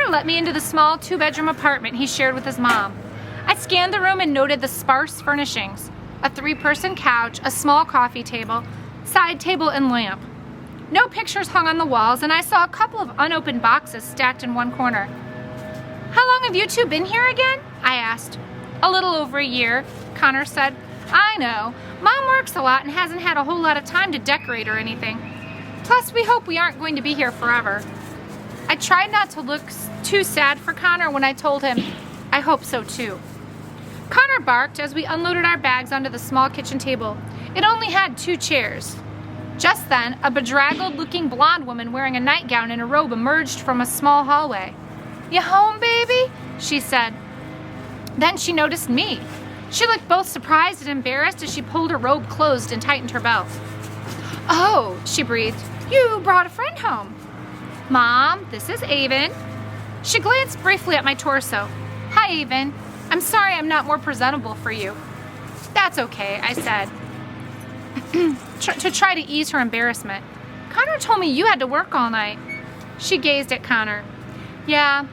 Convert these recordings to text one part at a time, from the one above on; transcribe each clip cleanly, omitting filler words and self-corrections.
Connor let me into the small 2-bedroom apartment he shared with his mom. I scanned the room and noted the sparse furnishings: a 3-person couch, a small coffee table, side table, and lamp. No pictures hung on the walls, and I saw a couple of unopened boxes stacked in one corner. "How long have you two been here again?" I asked. "A little over a year," Connor said. "I know. Mom works a lot and hasn't had a whole lot of time to decorate or anything. Plus, we hope we aren't going to be here forever." I tried not to look too sad for Connor when I told him I hope so too. Connor barked as we unloaded our bags onto the small kitchen table. It only had 2 chairs. Just then, a bedraggled-looking blonde woman wearing a nightgown and a robe emerged from a small hallway. "You home, baby?" she said. Then she noticed me. She looked both surprised and embarrassed as she pulled her robe closed and tightened her belt. "Oh," she breathed, "you brought a friend home." "Mom, this is Aven." She glanced briefly at my torso. "Hi, Aven. I'm sorry I'm not more presentable for you." "That's okay," I said, to try to ease her embarrassment. "Connor told me you had to work all night." She gazed at Connor. "Yeah,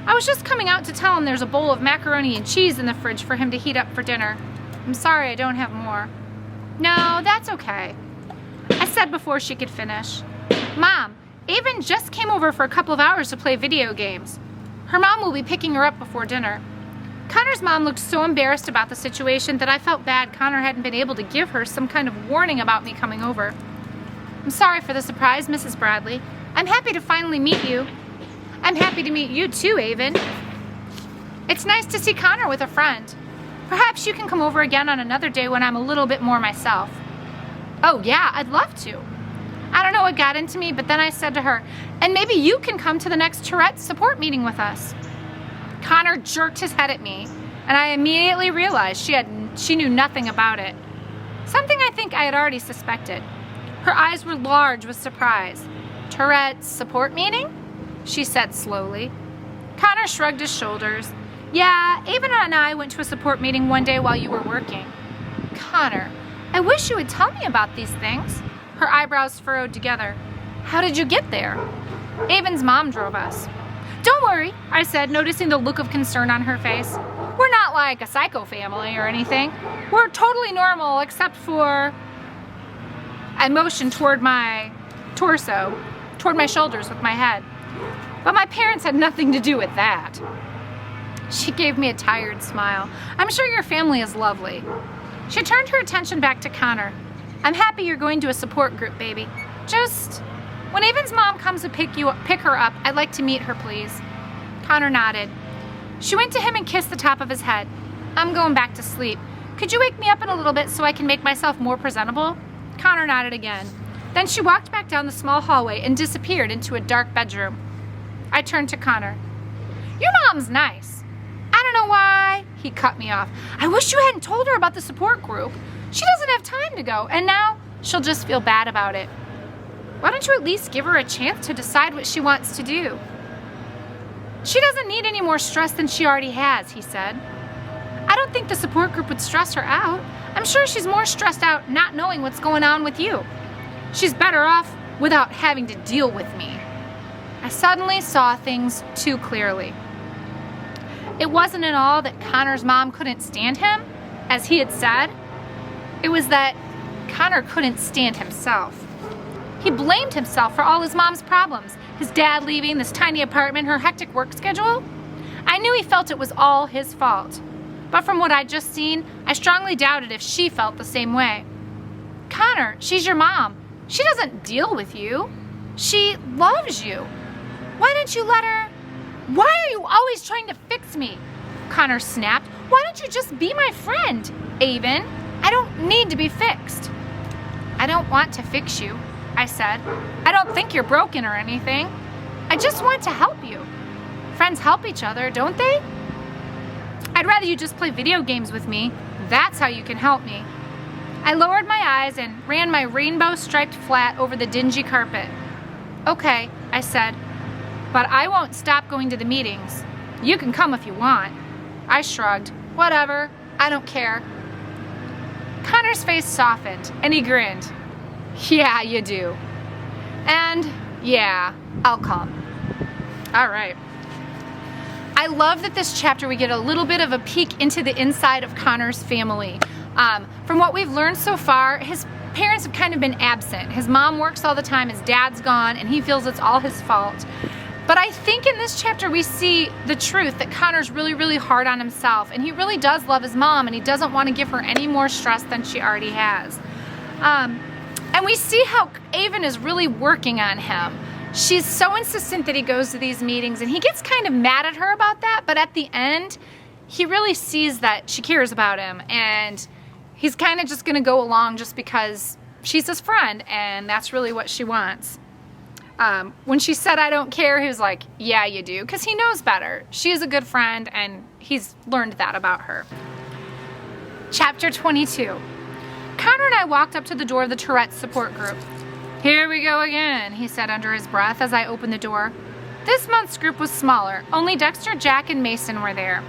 I was just coming out to tell him there's a bowl of macaroni and cheese in the fridge for him to heat up for dinner. I'm sorry I don't have more." "No, that's okay," I said before she could finish. "Mom, Aven just came over for a couple of hours to play video games. Her mom will be picking her up before dinner." Connor's mom looked so embarrassed about the situation that I felt bad Connor hadn't been able to give her some kind of warning about me coming over. "I'm sorry for the surprise, Mrs. Bradley. I'm happy to finally meet you." "I'm happy to meet you too, Aven. It's nice to see Connor with a friend. Perhaps you can come over again on another day when I'm a little bit more myself." "Oh yeah, I'd love to." I don't know what got into me, but then I said to her, "And maybe you can come to the next Tourette support meeting with us." Connor jerked his head at me, and I immediately realized she knew nothing about it. Something I think I had already suspected. Her eyes were large with surprise. "Tourette support meeting?" she said slowly. Connor shrugged his shoulders. "Yeah, Aven and I went to a support meeting one day while you were working." "Connor, I wish you would tell me about these things." Her eyebrows furrowed together. "How did you get there?" "Aven's mom drove us." "Don't worry," I said, noticing the look of concern on her face. "We're not like a psycho family or anything. We're totally normal except for..." I motioned toward my torso, toward my shoulders with my head. "But my parents had nothing to do with that." She gave me a tired smile. "I'm sure your family is lovely." She turned her attention back to Connor. "I'm happy you're going to a support group, baby. Just, when Aven's mom comes to pick her up, I'd like to meet her, please." Connor nodded. She went to him and kissed the top of his head. "I'm going back to sleep. Could you wake me up in a little bit so I can make myself more presentable?" Connor nodded again. Then she walked back down the small hallway and disappeared into a dark bedroom. I turned to Connor. "Your mom's nice." "I don't know why." He cut me off. "I wish you hadn't told her about the support group. She doesn't have time to go, and now she'll just feel bad about it." "Why don't you at least give her a chance to decide what she wants to do?" "She doesn't need any more stress than she already has," he said. "I don't think the support group would stress her out. I'm sure she's more stressed out not knowing what's going on with you. She's better off without having to deal with me." I suddenly saw things too clearly. It wasn't at all that Connor's mom couldn't stand him, as he had said. It was that Connor couldn't stand himself. He blamed himself for all his mom's problems. His dad leaving, this tiny apartment, her hectic work schedule. I knew he felt it was all his fault. But from what I'd just seen, I strongly doubted if she felt the same way. "Connor, she's your mom. She doesn't deal with you. She loves you. Why don't you let her..." "Why are you always trying to fix me?" Connor snapped. "Why don't you just be my friend, Aven? I don't need to be fixed." "I don't want to fix you," I said. "I don't think you're broken or anything. I just want to help you. Friends help each other, don't they? I'd rather you just play video games with me. That's how you can help me." I lowered my eyes and ran my rainbow-striped flat over the dingy carpet. "Okay," I said, "but I won't stop going to the meetings. You can come if you want." I shrugged. "Whatever, I don't care." Connor's face softened, and he grinned. "Yeah, you do. And, yeah, I'll come." All right. I love that this chapter we get a little bit of a peek into the inside of Connor's family. From what we've learned so far, his parents have kind of been absent. His mom works all the time, his dad's gone, and he feels it's all his fault. But I think in this chapter we see the truth that Connor's really, really hard on himself, and he really does love his mom, and he doesn't want to give her any more stress than she already has. And we see how Aven is really working on him. She's so insistent that he goes to these meetings, and he gets kind of mad at her about that, but at the end, he really sees that she cares about him, and he's kind of just going to go along just because she's his friend, and that's really what she wants. When she said, "I don't care," he was like, "Yeah, you do," because he knows better. She is a good friend, and he's learned that about her. Chapter 22. Connor and I walked up to the door of the Tourette support group. "Here we go again," he said under his breath as I opened the door. This month's group was smaller. Only Dexter, Jack, and Mason were there.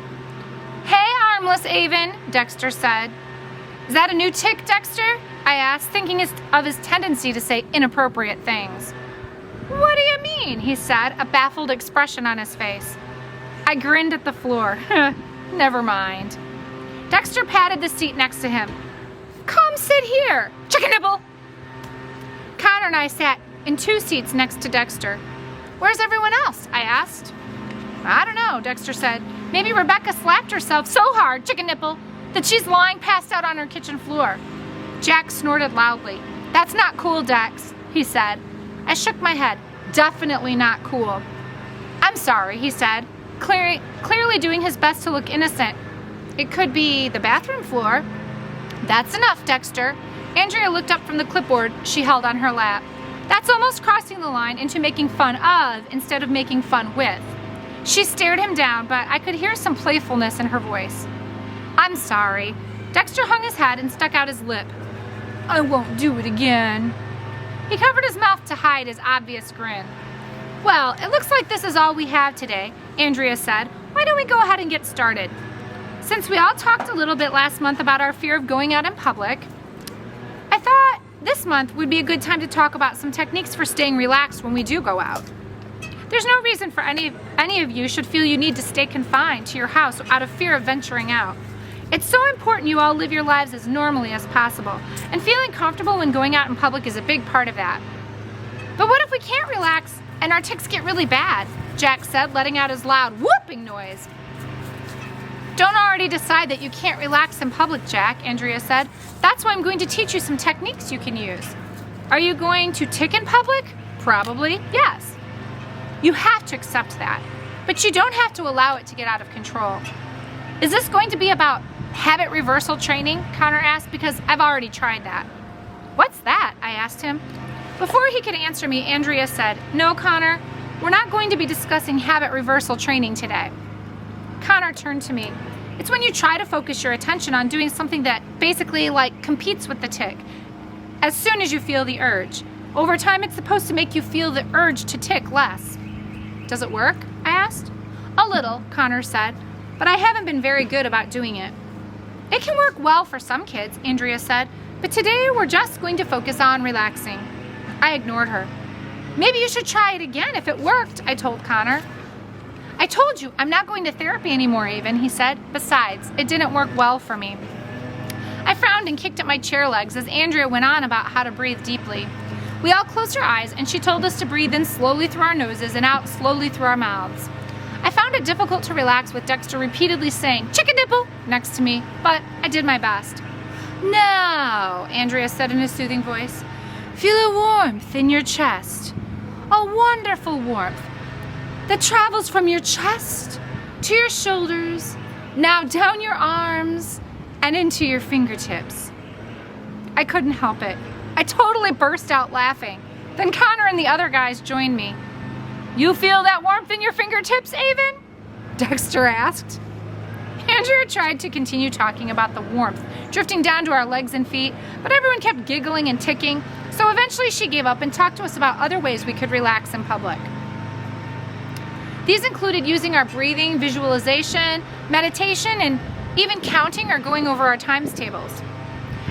"Hey, armless Aven," Dexter said. "Is that a new tick, Dexter?" I asked, thinking of his tendency to say inappropriate things. "What do you mean?" he said, a baffled expression on his face. I grinned at the floor. Never mind. Dexter patted the seat next to him. "Come sit here, chicken nibble." Connor and I sat in 2 seats next to Dexter. "Where's everyone else?" I asked. "I don't know," Dexter said. "Maybe Rebecca slapped herself so hard, chicken nipple, that she's lying passed out on her kitchen floor." Jack snorted loudly. "That's not cool, Dex," he said. I shook my head. "Definitely not cool." "I'm sorry," he said, clearly doing his best to look innocent. "It could be the bathroom floor." "That's enough, Dexter." Andrea looked up from the clipboard she held on her lap. "That's almost crossing the line into making fun of instead of making fun with." She stared him down, but I could hear some playfulness in her voice. "I'm sorry." Dexter hung his head and stuck out his lip. "I won't do it again." He covered his mouth to hide his obvious grin. "Well, it looks like this is all we have today," Andrea said. "Why don't we go ahead and get started?" Since we all talked a little bit last month about our fear of going out in public, I thought this month would be a good time to talk about some techniques for staying relaxed when we do go out. There's no reason for any of you should feel you need to stay confined to your house out of fear of venturing out. It's so important you all live your lives as normally as possible, and feeling comfortable when going out in public is a big part of that. "But what if we can't relax and our tics get really bad?" Jack said, letting out his loud whooping noise. "Don't already decide that you can't relax in public, Jack," Andrea said. "That's why I'm going to teach you some techniques you can use." "Are you going to tic in public?" "Probably, yes." You have to accept that, but you don't have to allow it to get out of control. "Is this going to be about habit reversal training?" Connor asked, because I've already tried that. "What's that?" I asked him. Before he could answer me, Andrea said, "No, Connor, we're not going to be discussing habit reversal training today." Connor turned to me. "It's when you try to focus your attention on doing something that basically competes with the tic. As soon as you feel the urge. Over time, it's supposed to make you feel the urge to tic less." "Does it work?" I asked. "A little," Connor said, "but I haven't been very good about doing it." "It can work well for some kids," Andrea said, "but today we're just going to focus on relaxing." I ignored her. "Maybe you should try it again if it worked," I told Connor. "I told you I'm not going to therapy anymore, Aven," he said. "Besides, it didn't work well for me." I frowned and kicked at my chair legs as Andrea went on about how to breathe deeply. We all closed our eyes, and she told us to breathe in slowly through our noses and out slowly through our mouths. I found it difficult to relax with Dexter repeatedly saying, "Chicken nipple," next to me, but I did my best. "Now," Andrea said in a soothing voice, "feel a warmth in your chest. A wonderful warmth that travels from your chest to your shoulders, now down your arms, and into your fingertips." I couldn't help it. I totally burst out laughing. Then Connor and the other guys joined me. "You feel that warmth in your fingertips, Aven?" Dexter asked. Andrea tried to continue talking about the warmth drifting down to our legs and feet, but everyone kept giggling and ticking, so eventually she gave up and talked to us about other ways we could relax in public. These included using our breathing, visualization, meditation, and even counting or going over our times tables.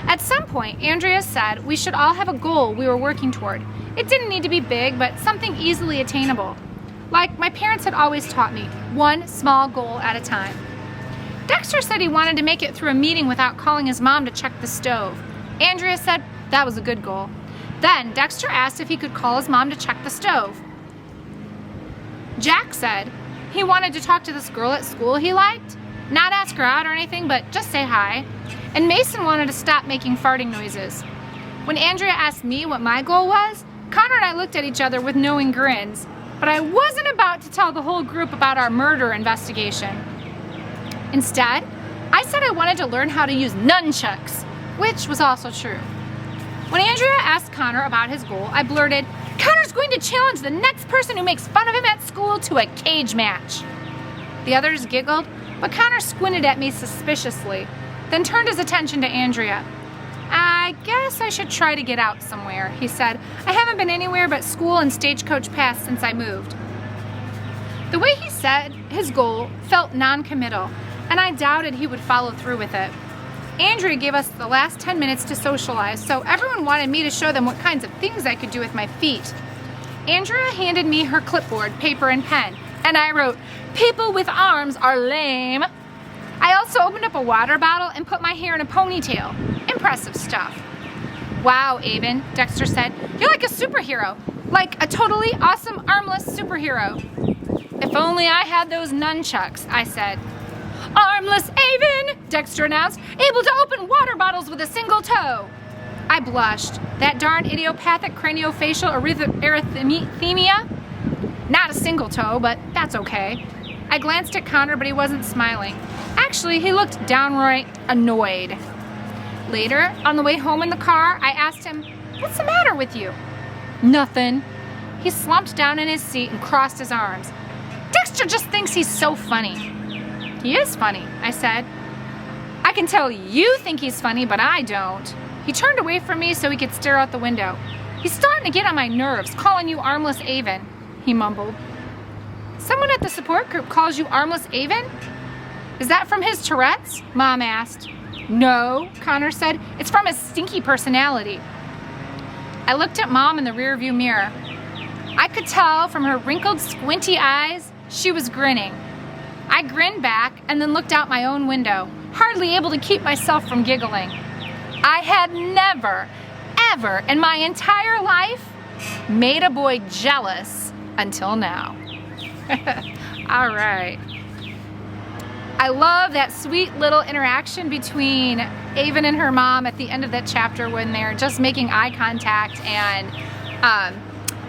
At some point, Andrea said we should all have a goal we were working toward. It didn't need to be big, but something easily attainable. like my parents had always taught me, one small goal at a time. Dexter said he wanted to make it through a meeting without calling his mom to check the stove. Andrea said that was a good goal. Then Dexter asked if he could call his mom to check the stove. Jack said he wanted to talk to this girl at school he liked, not ask her out or anything, but just say hi. And Mason wanted to stop making farting noises. When Andrea asked me what my goal was, Connor and I looked at each other with knowing grins, but I wasn't about to tell the whole group about our murder investigation. Instead, I said I wanted to learn how to use nunchucks, which was also true. When Andrea asked Connor about his goal, I blurted, "Connor's going to challenge the next person who makes fun of him at school to a cage match." The others giggled, but Connor squinted at me suspiciously, then turned his attention to Andrea. "I guess I should try to get out somewhere," he said. "I haven't been anywhere but school and Stagecoach Pass since I moved." The way he said his goal felt non-committal, and I doubted he would follow through with it. Andrea gave us the last 10 minutes to socialize, so everyone wanted me to show them what kinds of things I could do with my feet. Andrea handed me her clipboard, paper, and pen, and I wrote, "People with arms are lame." I also opened up a water bottle and put my hair in a ponytail. Impressive stuff. "Wow, Aven," Dexter said. "You're like a superhero. Like a totally awesome armless superhero." "If only I had those nunchucks," I said. "Armless Aven," Dexter announced, "able to open water bottles with a single toe." I blushed. That darn idiopathic craniofacial arrhythmia? Not a single toe, but that's okay. I glanced at Connor, but he wasn't smiling. Actually, he looked downright annoyed. Later, on the way home in the car, I asked him, "What's the matter with you?" "Nothing." He slumped down in his seat and crossed his arms. "Dexter just thinks he's so funny." "He is funny," I said. "I can tell you think he's funny, but I don't." He turned away from me so he could stare out the window. "He's starting to get on my nerves, calling you Armless Aven," he mumbled. "Someone at the support group calls you Armless Aven? Is that from his Tourette's?" Mom asked. "No," Connor said. "It's from his stinky personality." I looked at Mom in the rearview mirror. I could tell from her wrinkled, squinty eyes she was grinning. I grinned back and then looked out my own window, hardly able to keep myself from giggling. I had never, ever in my entire life made a boy jealous until now. All right. I love that sweet little interaction between Aven and her mom at the end of that chapter when they're just making eye contact and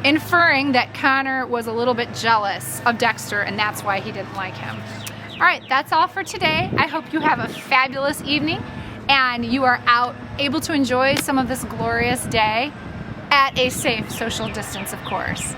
inferring that Connor was a little bit jealous of Dexter and that's why he didn't like him. All right, that's all for today. I hope you have a fabulous evening and you are out able to enjoy some of this glorious day at a safe social distance, of course.